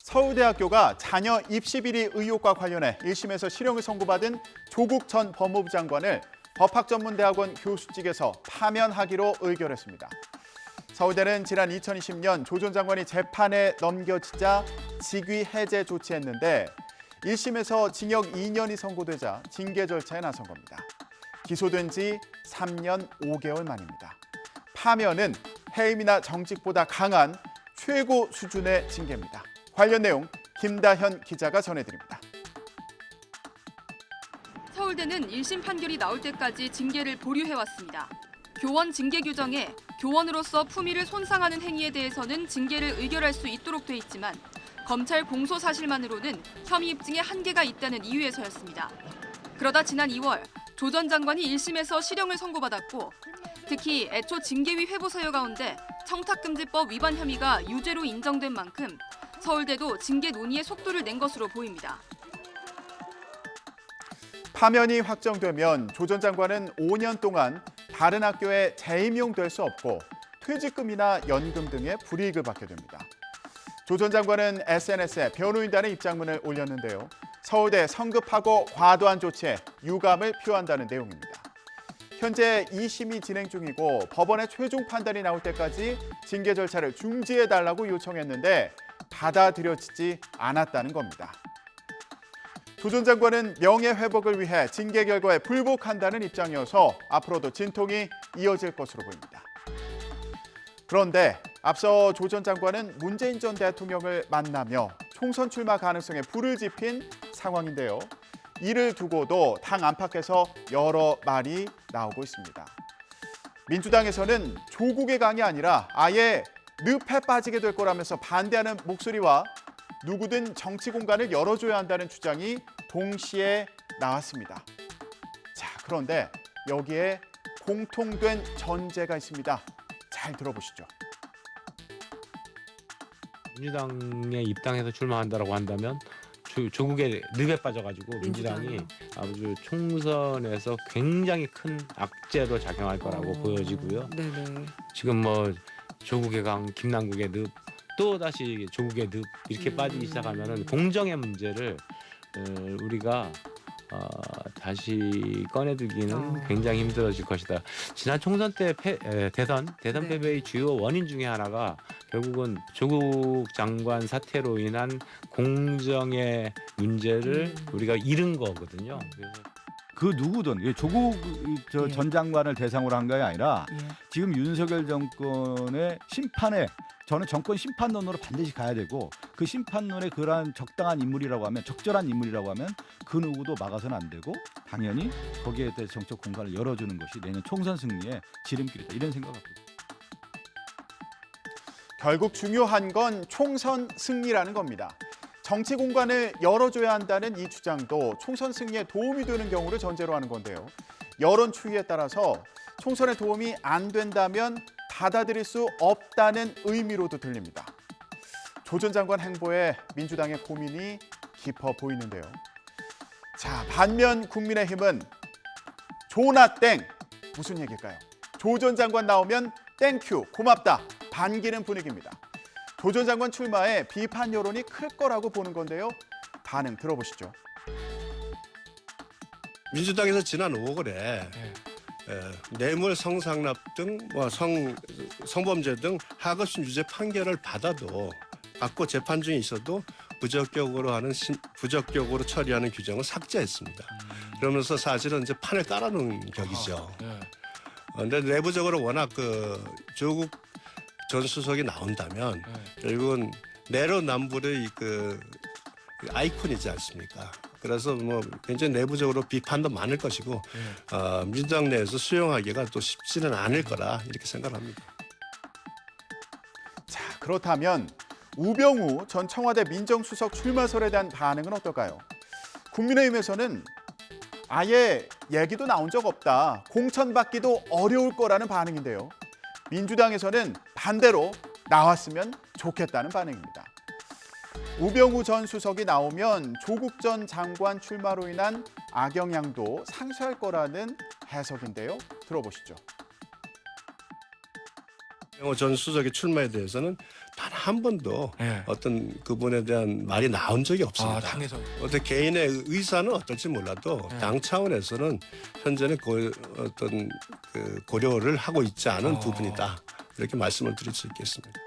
서울대학교가 자녀 입시 비리 의혹과 관련해 1심에서 실형을 선고받은 조국 전 법무부 장관을 법학전문대학원 교수직에서 파면하기로 의결했습니다. 서울대는 지난 2020년 조 전 장관이 재판에 넘겨지자 직위 해제 조치했는데 1심에서 징역 2년이 선고되자 징계 절차에 나선 겁니다. 기소된 지 3년 5개월 만입니다. 파면은 해임이나 정직보다 강한 최고 수준의 징계입니다. 관련 내용 김다현 기자가 전해드립니다. 서울대는 1심 판결이 나올 때까지 징계를 보류해왔습니다. 교원 징계 규정에 교원으로서 품위를 손상하는 행위에 대해서는 징계를 의결할 수 있도록 돼 있지만 검찰 공소 사실만으로는 혐의 입증에 한계가 있다는 이유에서였습니다. 그러다 지난 2월 조 전 장관이 1심에서 실형을 선고받았고 특히 애초 징계위 회부 서열 가운데 청탁금지법 위반 혐의가 유죄로 인정된 만큼 서울대도 징계 논의의 속도를 낸 것으로 보입니다. 파면이 확정되면 조 전 장관은 5년 동안 다른 학교에 재임용될 수 없고 퇴직금이나 연금 등의 불이익을 받게 됩니다. 조 전 장관은 SNS에 변호인단의 입장문을 올렸는데요. 서울대 성급하고 과도한 조치에 유감을 표한다는 내용입니다. 현재 2심이 진행 중이고 법원의 최종 판단이 나올 때까지 징계 절차를 중지해달라고 요청했는데 받아들여지지 않았다는 겁니다. 조 전 장관은 명예회복을 위해 징계 결과에 불복한다는 입장이어서 앞으로도 진통이 이어질 것으로 보입니다. 그런데 앞서 조 전 장관은 문재인 전 대통령을 만나며 총선 출마 가능성에 불을 지핀 상황인데요. 이를 두고도 당 안팎에서 여러 말이 나오고 있습니다. 민주당에서는 조국의 강이 아니라 아예 늪에 빠지게 될 거라면서 반대하는 목소리와 누구든 정치 공간을 열어줘야 한다는 주장이 동시에 나왔습니다. 자, 그런데 여기에 공통된 전제가 있습니다. 잘 들어보시죠. 민주당에 입당해서 출마한다라고 한다면 조국의 늪에 빠져가지고 민주당이 아주 총선에서 굉장히 큰 악재로 작용할 거라고 보여지고요. 네네. 지금 뭐 조국의 강, 김남국의 늪, 또 다시 조국의 늪 이렇게 빠지기 시작하면은 공정의 문제를 우리가 다시 꺼내들기는 굉장히 힘들어질 것이다. 지난 총선 때 대선 네. 패배의 주요 원인 중에 하나가 결국은 조국 장관 사태로 인한 공정의 문제를 우리가 잃은 거거든요. 그래서 그 누구든 조국 예. 전 장관을 대상으로 한 게 아니라 예. 지금 윤석열 정권의 심판에 저는 정권 심판론으로 반드시 가야 되고 그 심판론에 그러한 적당한 인물이라고 하면 적절한 인물이라고 하면 그 누구도 막아서는 안 되고 당연히 거기에 대해 정책 공간을 열어주는 것이 내년 총선 승리의 지름길이다 이런 생각을 합니다. 결국 중요한 건 총선 승리라는 겁니다. 정치 공간을 열어줘야 한다는 이 주장도 총선 승리에 도움이 되는 경우를 전제로 하는 건데요. 여론 추이에 따라서 총선에 도움이 안 된다면 받아들일 수 없다는 의미로도 들립니다. 조 전 장관 행보에 민주당의 고민이 깊어 보이는데요. 자, 반면 국민의힘은 조나 땡 무슨 얘기일까요? 조 전 장관 나오면 땡큐 고맙다 반기는 분위기입니다. 조 전 장관 출마에 비판 여론이 클 거라고 보는 건데요. 반응 들어보시죠. 민주당에서 지난 5월에 뇌물 성상납 등 성범죄 등 하급심 유죄 판결을 받고 재판 중에 있어도 부적격으로 처리하는 규정을 삭제했습니다. 그러면서 사실은 이제 판을 깔아놓은 격이죠. 그런데 내부적으로 워낙 조국 전 수석이 나온다면 결국은 내로남불의 그 아이콘이지 않습니까? 그래서 뭐 굉장히 내부적으로 비판도 많을 것이고 민주당 내에서 수용하기가 또 쉽지는 않을 거라 이렇게 생각합니다. 자, 그렇다면 우병우 전 청와대 민정수석 출마설에 대한 반응은 어떨까요? 국민의힘에서는 아예 얘기도 나온 적 없다. 공천받기도 어려울 거라는 반응인데요. 민주당에서는 반대로 나왔으면 좋겠다는 반응입니다. 우병우 전 수석이 나오면 조국 전 장관 출마로 인한 악영향도 상쇄할 거라는 해석인데요. 들어보시죠. 우병우 전 수석의 출마에 대해서는 단 한 번도 예. 어떤 그분에 대한 말이 나온 적이 아, 없습니다. 당에서. 어떤 개인의 의사는 어떨지 몰라도 네. 당 차원에서는 현재는 어떤 그 고려를 하고 있지 않은 부분이다. 이렇게 말씀을 드릴 수 있겠습니다.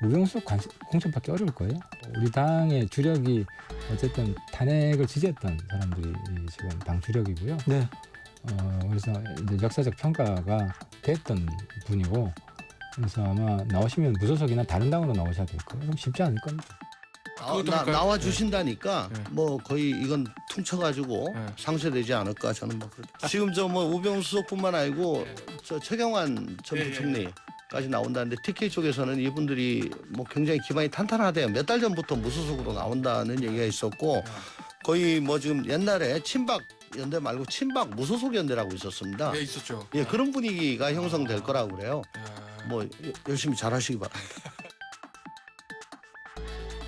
우병수 공천받기 어려울 거예요. 우리 당의 주력이 어쨌든 탄핵을 지지했던 사람들이 지금 당 주력이고요. 네. 그래서 이제 역사적 평가가 됐던 분이고, 그래서 아마 나오시면 무소속이나 다른 당으로 나오셔야 될 거예요. 그럼 쉽지 않을 겁니다. 그것도 할까요? 나와 주신다니까 네. 뭐 거의 이건 퉁쳐가지고 네. 상쇄되지 않을까 저는 뭐 그렇게. 지금 저 뭐 우병수 수석뿐만 아니고 저 최경환 전 예, 부총리까지 나온다는데 TK 쪽에서는 이분들이 뭐 굉장히 기반이 탄탄하대요. 몇 달 전부터 무소속으로 나온다는 얘기가 있었고 거의 뭐 지금 옛날에 친박 연대 말고 친박 무소속 연대라고 있었습니다. 예, 있었죠. 예, 그런 분위기가 형성될 거라고 그래요. 예. 뭐 열심히 잘하시기 바랍니다.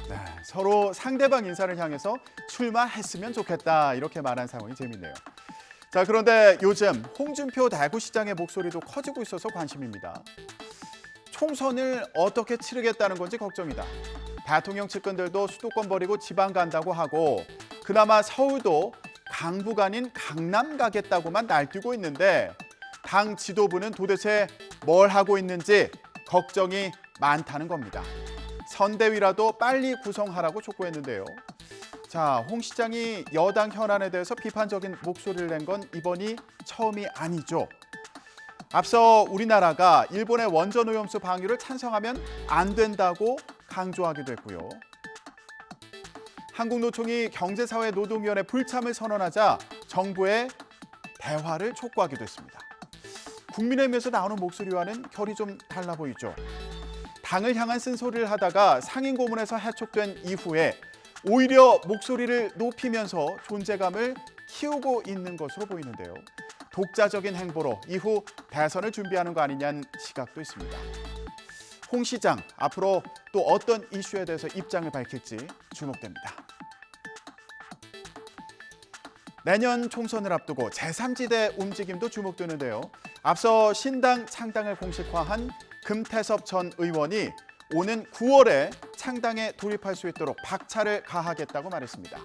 네, 서로 상대방 인사를 향해서 출마했으면 좋겠다 이렇게 말한 상황이 재밌네요. 자, 그런데 요즘 홍준표 대구시장의 목소리도 커지고 있어서 관심입니다. 총선을 어떻게 치르겠다는 건지 걱정이다. 대통령 측근들도 수도권 버리고 지방 간다고 하고 그나마 서울도 강북 아닌 강남 가겠다고만 날뛰고 있는데 당 지도부는 도대체 뭘 하고 있는지 걱정이 많다는 겁니다. 선대위라도 빨리 구성하라고 촉구했는데요. 자, 홍 시장이 여당 현안에 대해서 비판적인 목소리를 낸 건 이번이 처음이 아니죠. 앞서 우리나라가 일본의 원전 오염수 방류를 찬성하면 안 된다고 강조하기도 했고요. 한국노총이 경제사회노동위원회 불참을 선언하자 정부의 대화를 촉구하기도 했습니다. 국민의힘에서 나오는 목소리와는 결이 좀 달라 보이죠. 당을 향한 쓴소리를 하다가 상임고문에서 해촉된 이후에 오히려 목소리를 높이면서 존재감을 키우고 있는 것으로 보이는데요. 독자적인 행보로 이후 대선을 준비하는 거 아니냐는 시각도 있습니다. 홍 시장, 앞으로 또 어떤 이슈에 대해서 입장을 밝힐지 주목됩니다. 내년 총선을 앞두고 제3지대 움직임도 주목되는데요. 앞서 신당 창당을 공식화한 금태섭 전 의원이 오는 9월에 창당에 돌입할 수 있도록 박차를 가하겠다고 말했습니다.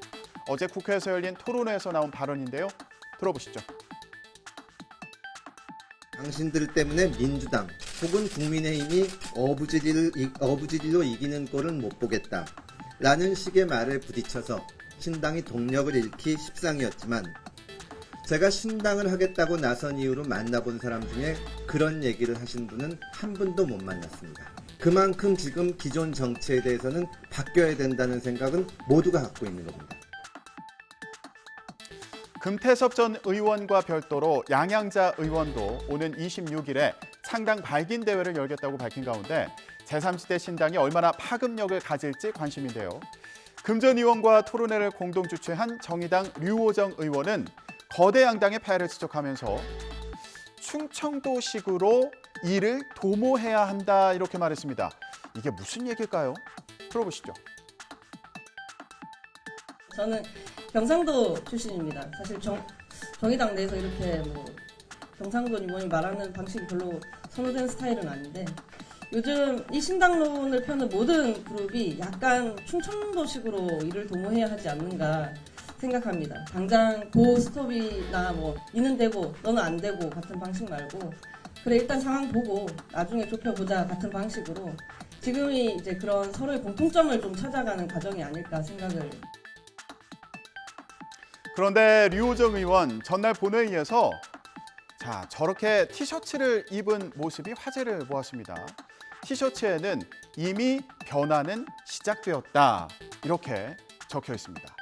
어제 국회에서 열린 토론회에서 나온 발언인데요. 들어보시죠. 당신들 때문에 민주당 혹은 국민의힘이 어부지리로 이기는 꼴은 못 보겠다 라는 식의 말을 부딪혀서 신당이 동력을 잃기 십상이었지만 제가 신당을 하겠다고 나선 이후로 만나본 사람 중에 그런 얘기를 하신 분은 한 분도 못 만났습니다. 그만큼 지금 기존 정치에 대해서는 바뀌어야 된다는 생각은 모두가 갖고 있는 겁니다. 금태섭 전 의원과 별도로 양양자 의원도 오는 26일에 창당 발긴 대회를 열겠다고 밝힌 가운데 제3지대 신당이 얼마나 파급력을 가질지 관심인데요. 금 전 의원과 토론회를 공동 주최한 정의당 류호정 의원은 거대 양당의 패를 지적하면서 충청도식으로 이를 도모해야 한다 이렇게 말했습니다. 이게 무슨 얘기일까요? 들어보시죠. 저는 경상도 출신입니다. 사실 정의당 내에서 이렇게 뭐 경상도 의원이 말하는 방식이 별로 선호되는 스타일은 아닌데 요즘 이 신당론을 펴는 모든 그룹이 약간 충청도식으로 이를 도모해야 하지 않는가 생각합니다. 당장 고 스톱이나 뭐 이는 되고 너는 안 되고 같은 방식 말고 그래 일단 상황 보고 나중에 좁혀보자 같은 방식으로 지금이 이제 그런 서로의 공통점을 좀 찾아가는 과정이 아닐까 생각을. 그런데 류호정 의원 전날 본회의에서 저렇게 티셔츠를 입은 모습이 화제를 모았습니다. 티셔츠에는 이미 변화는 시작되었다 이렇게 적혀 있습니다.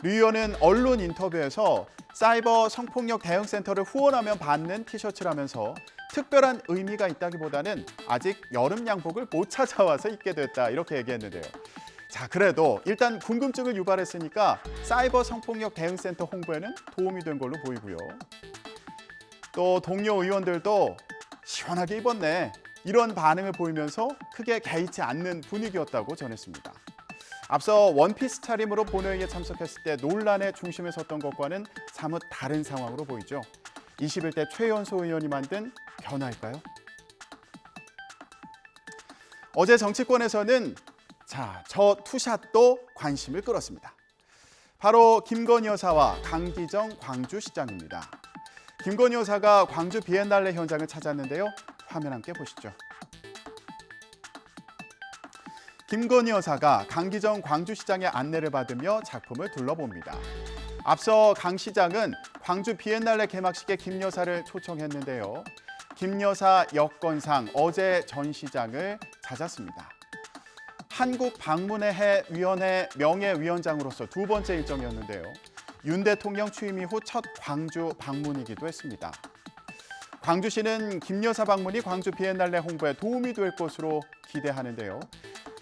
류 의원은 언론 인터뷰에서 사이버 성폭력 대응센터를 후원하면 받는 티셔츠라면서 특별한 의미가 있다기보다는 아직 여름 양복을 못 찾아와서 입게 됐다 이렇게 얘기했는데요. 자, 그래도 일단 궁금증을 유발했으니까 사이버 성폭력 대응센터 홍보에는 도움이 된 걸로 보이고요. 또 동료 의원들도 시원하게 입었네 이런 반응을 보이면서 크게 개의치 않는 분위기였다고 전했습니다. 앞서 원피스 차림으로 본회의에 참석했을 때 논란의 중심에 섰던 것과는 사뭇 다른 상황으로 보이죠. 21대 최연소 의원이 만든 변화일까요? 어제 정치권에서는 저 투샷도 관심을 끌었습니다. 바로 김건희 여사와 강기정 광주시장입니다. 김건희 여사가 광주 비엔날레 현장을 찾았는데요. 화면 함께 보시죠. 김건희 여사가 강기정 광주시장의 안내를 받으며 작품을 둘러봅니다. 앞서 강 시장은 광주 비엔날레 개막식에 김 여사를 초청했는데요. 김 여사 여건상 어제 전 시장을 찾았습니다. 한국방문회위원회 명예위원장으로서 두 번째 일정이었는데요. 윤 대통령 취임 이후 첫 광주 방문이기도 했습니다. 광주시는 김 여사 방문이 광주 비엔날레 홍보에 도움이 될 것으로 기대하는데요.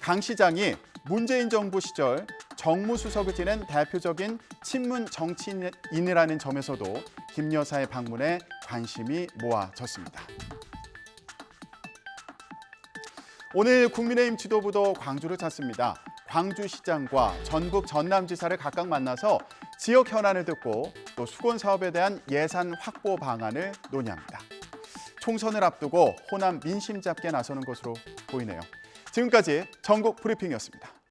강 시장이 문재인 정부 시절 정무수석을 지낸 대표적인 친문 정치인이라는 점에서도 김 여사의 방문에 관심이 모아졌습니다. 오늘 국민의힘 지도부도 광주를 찾습니다. 광주시장과 전북 전남지사를 각각 만나서 지역 현안을 듣고 또 수건 사업에 대한 예산 확보 방안을 논의합니다. 총선을 앞두고 호남 민심 잡기에 나서는 것으로 보이네요. 지금까지 전국 브리핑이었습니다.